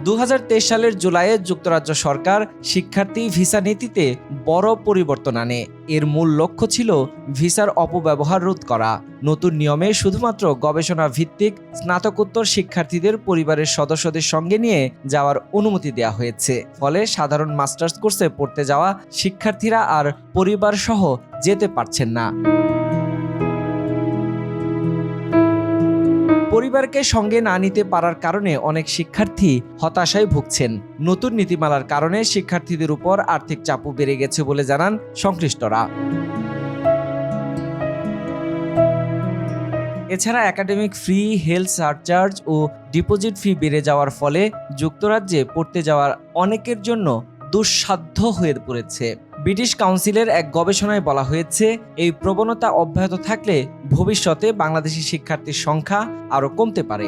2023 সালের জুলাইয়ে যুক্তরাজ্য সরকার শিক্ষার্থী ভিসা নীতিতে বড় পরিবর্তন আনে। এর মূল লক্ষ্য ছিল ভিসার অপব্যবহার রোধ করা। নতুন নিয়মে শুধুমাত্র গবেষণা ভিত্তিক স্নাতকোত্তর শিক্ষার্থীদের পরিবারের সদস্যদের সঙ্গে নিয়ে যাওয়ার অনুমতি দেওয়া হয়েছে। ফলে সাধারণ মাস্টার্স কোর্সে পড়তে যাওয়া শিক্ষার্থীরা আর পরিবার সহ যেতে পারছেন না। পরিবারকে সঙ্গে না নিতে পারার কারণে অনেক শিক্ষার্থী হতাশায় ভুগছেন। নতুন নীতিমালার কারণে শিক্ষার্থীদের উপর আর্থিক চাপও বেড়ে গেছে বলে জানান সংশ্লিষ্টরা। এছাড়া একাডেমিক ফি, হেলথ সারচার্জ ও ডিপোজিট ফি বেড়ে যাওয়ার ফলে যুক্তরাজ্যে পড়তে যাওয়ার অনেকের জন্য দুঃসাধ্য হয়ে পড়েছে। ব্রিটিশ কাউন্সিলের এক গবেষণায় বলা হয়েছে, এই প্রবণতা অব্যাহত থাকলে ভবিষ্যতে বাংলাদেশি শিক্ষার্থীর সংখ্যা আরও কমতে পারে।